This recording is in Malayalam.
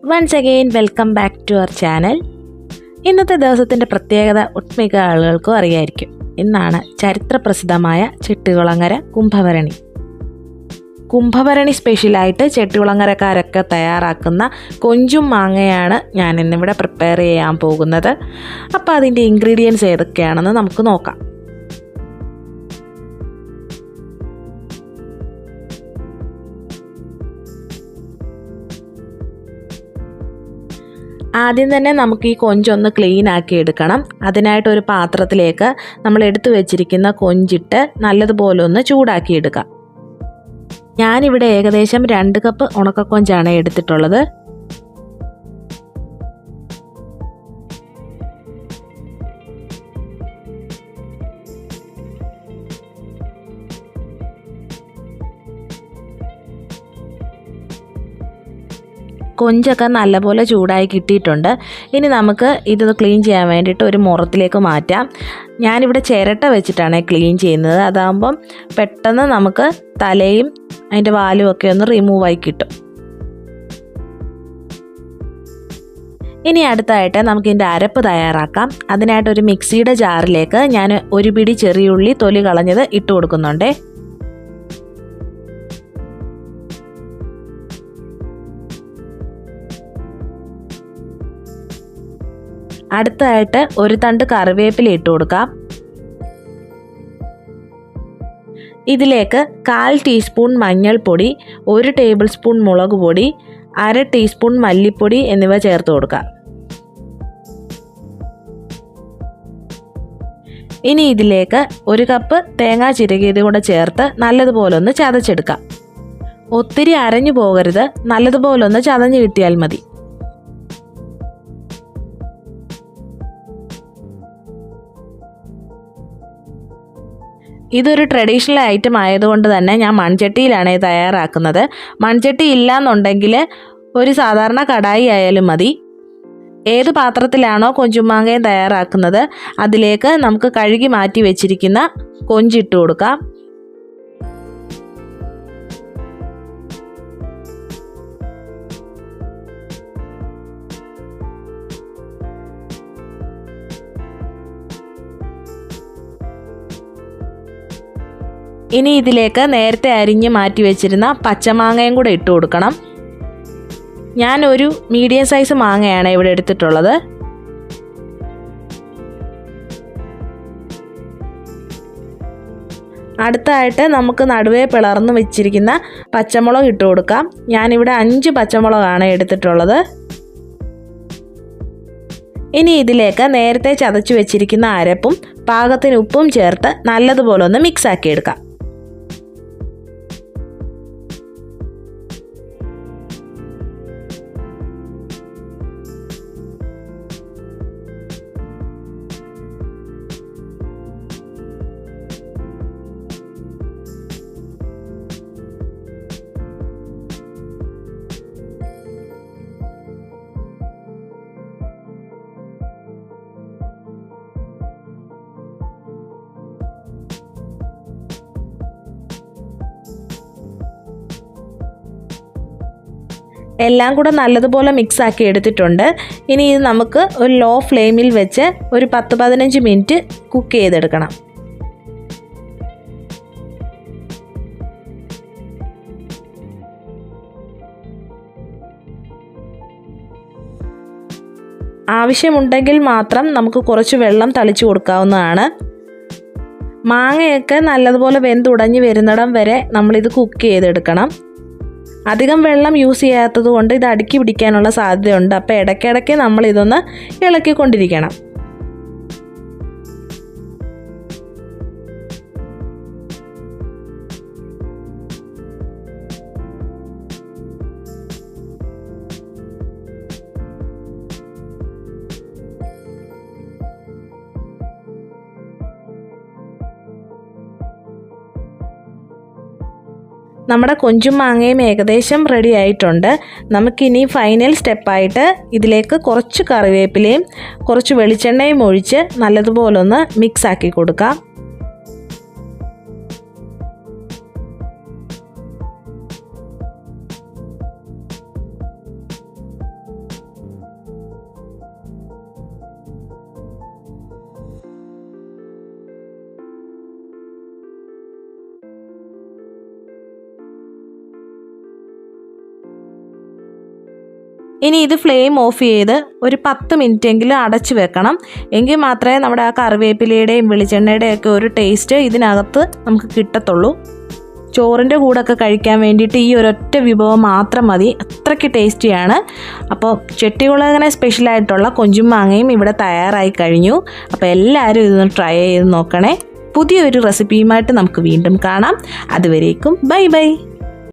Once again welcome back to our channel. ഇന്നത്തെ ദിവസത്തിൻ്റെ പ്രത്യേകത ഒട്ടുമിക്ക ആളുകൾക്കും അറിയായിരിക്കും. ഇന്നാണ് ചരിത്രപ്രസിദ്ധമായ ചെട്ടികുളങ്ങര കുംഭഭരണി. കുംഭഭരണി സ്പെഷ്യലായിട്ട് ചെട്ടികുളങ്ങരക്കാരൊക്കെ തയ്യാറാക്കുന്ന കൊഞ്ചും മാങ്ങയാണ് ഞാൻ ഇന്നിവിടെ പ്രിപ്പയർ ചെയ്യാൻ പോകുന്നത്. അപ്പോൾ അതിൻ്റെ ഇൻഗ്രീഡിയൻസ് ഏതൊക്കെയാണെന്ന് നമുക്ക് നോക്കാം. ആദ്യം തന്നെ നമുക്ക് ഈ കൊഞ്ചൊന്ന് ക്ലീൻ ആക്കി എടുക്കണം. അതിനായിട്ടൊരു പാത്രത്തിലേക്ക് നമ്മൾ എടുത്തു വെച്ചിരിക്കുന്ന കൊഞ്ചിട്ട് നല്ലതുപോലെ ഒന്ന് ചൂടാക്കി എടുക്കാം. ഞാനിവിടെ ഏകദേശം 2 കപ്പ് ഉണക്കക്കൊഞ്ചാണ് എടുത്തിട്ടുള്ളത്. കൊഞ്ചൊക്കെ നല്ലപോലെ ചൂടായി കിട്ടിയിട്ടുണ്ട്. ഇനി നമുക്ക് ഇതൊന്ന് ക്ലീൻ ചെയ്യാൻ വേണ്ടിയിട്ട് ഒരു മുറത്തിലേക്ക് മാറ്റാം. ഞാനിവിടെ ചിരട്ട വെച്ചിട്ടാണ് ക്ലീൻ ചെയ്യുന്നത്. അതാകുമ്പം പെട്ടെന്ന് നമുക്ക് തലയും അതിൻ്റെ വാലും ഒക്കെ ഒന്ന് റിമൂവായി കിട്ടും. ഇനി അടുത്തായിട്ട് നമുക്കിതിൻ്റെ അരപ്പ് തയ്യാറാക്കാം. അതിനായിട്ടൊരു മിക്സിയുടെ ജാറിലേക്ക് ഞാൻ ഒരു പിടി ചെറിയുള്ളി തൊലി കളഞ്ഞത് ഇട്ട് കൊടുക്കുന്നുണ്ട്. അടുത്തായിട്ട് ഒരു തണ്ട് കറിവേപ്പില ഇട്ട് കൊടുക്കാം. ഇതിലേക്ക് 1/4 ടീസ്പൂൺ മഞ്ഞൾപ്പൊടി, 1 ടേബിൾ സ്പൂൺ മുളക് പൊടി, 1/2 ടീസ്പൂൺ മല്ലിപ്പൊടി എന്നിവ ചേർത്ത് കൊടുക്കാം. ഇനി ഇതിലേക്ക് 1 കപ്പ് തേങ്ങ ചിരകിയത് കൂടെ ചേർത്ത് നല്ലതുപോലെ ഒന്ന് ചതച്ചെടുക്കാം. ഒത്തിരി അരഞ്ഞു പോകരുത്, നല്ലതുപോലെ ഒന്ന് ചതഞ്ഞ് കിട്ടിയാൽ മതി. ഇതൊരു ട്രഡീഷണൽ ഐറ്റം ആയതുകൊണ്ട് തന്നെ ഞാൻ മൺചട്ടിയിലാണ് തയ്യാറാക്കുന്നത്. മൺചട്ടി ഇല്ലയെന്നുണ്ടെങ്കിൽ ഒരു സാധാരണ കടായി ആയാലും മതി. ഏത് പാത്രത്തിലാണോ കൊഞ്ചുമാങ്ങയും തയ്യാറാക്കുന്നത് അതിലേക്ക് നമുക്ക് കഴുകി മാറ്റി വെച്ചിരിക്കുന്ന കൊഞ്ചിട്ട് കൊടുക്കാം. ഇനി ഇതിലേക്ക് നേരത്തെ അരിഞ്ഞ് മാറ്റി വെച്ചിരുന്ന പച്ചമാങ്ങയും കൂടെ ഇട്ട് കൊടുക്കണം. ഞാനൊരു മീഡിയം സൈസ് മാങ്ങയാണ് ഇവിടെ എടുത്തിട്ടുള്ളത്. അടുത്തായിട്ട് നമുക്ക് നടുവേ പിളർന്ന് വെച്ചിരിക്കുന്ന പച്ചമുളക് ഇട്ട് കൊടുക്കാം. ഞാനിവിടെ 5 പച്ചമുളകാണ് എടുത്തിട്ടുള്ളത്. ഇനി ഇതിലേക്ക് നേരത്തെ ചതച്ച് വെച്ചിരിക്കുന്ന അരപ്പും പാകത്തിന് ഉപ്പും ചേർത്ത് നല്ലതുപോലെ ഒന്ന് മിക്സ് ആക്കി എടുക്കാം. എല്ലാം കൂടെ നല്ലതുപോലെ മിക്സ് ആക്കി എടുത്തിട്ടുണ്ട്. ഇനി ഇത് നമുക്ക് ഒരു ലോ ഫ്ലെയിമിൽ വെച്ച് ഒരു 10-15 മിനിറ്റ് കുക്ക് ചെയ്തെടുക്കണം. ആവശ്യമുണ്ടെങ്കിൽ മാത്രം നമുക്ക് കുറച്ച് വെള്ളം തളിച്ചു കൊടുക്കാവുന്നതാണ്. മാങ്ങയൊക്കെ നല്ലതുപോലെ വെന്തുടഞ്ഞ് വരുന്നിടം വരെ നമ്മളിത് കുക്ക് ചെയ്തെടുക്കണം. അധികം വെള്ളം യൂസ് ചെയ്യാത്തത് കൊണ്ട് ഇത് അടുക്കി പിടിക്കാനുള്ള സാധ്യതയുണ്ട്. അപ്പോൾ ഇടയ്ക്കിടയ്ക്ക് നമ്മളിതൊന്ന് ഇളക്കിക്കൊണ്ടിരിക്കണം. നമ്മുടെ കൊഞ്ചും മാങ്ങയും ഏകദേശം റെഡി ആയിട്ടുണ്ട്. നമുക്കിനി ഫൈനൽ സ്റ്റെപ്പായിട്ട് ഇതിലേക്ക് കുറച്ച് കറിവേപ്പിലയും കുറച്ച് വെളിച്ചെണ്ണയും ഒഴിച്ച് നല്ലതുപോലെ ഒന്ന് മിക്സ് ആക്കി കൊടുക്കാം. ഇനി ഇത് ഫ്ലെയിം ഓഫ് ചെയ്ത് ഒരു 10 മിനിറ്റെങ്കിലും അടച്ചു വെക്കണം. എങ്കിൽ മാത്രമേ നമ്മുടെ ആ കറിവേപ്പിലയുടെയും വെളിച്ചെണ്ണയുടെയും ഒക്കെ ഒരു ടേസ്റ്റ് ഇതിനകത്ത് നമുക്ക് കിട്ടത്തുള്ളൂ. ചോറിൻ്റെ കൂടെയൊക്കെ കഴിക്കാൻ വേണ്ടിയിട്ട് ഈ ഒരൊറ്റ വിഭവം മാത്രം മതി, അത്രയ്ക്ക് ടേസ്റ്റിയാണ്. അപ്പോൾ ചെട്ടികുളങ്ങര സ്പെഷ്യലായിട്ടുള്ള കൊഞ്ചും മാങ്ങയും ഇവിടെ തയ്യാറായി കഴിഞ്ഞു. അപ്പോൾ എല്ലാവരും ഇതൊന്ന് ട്രൈ ചെയ്ത് നോക്കണേ. പുതിയൊരു റെസിപ്പിയുമായിട്ട് നമുക്ക് വീണ്ടും കാണാം. അതുവരേക്കും ബൈ ബൈ.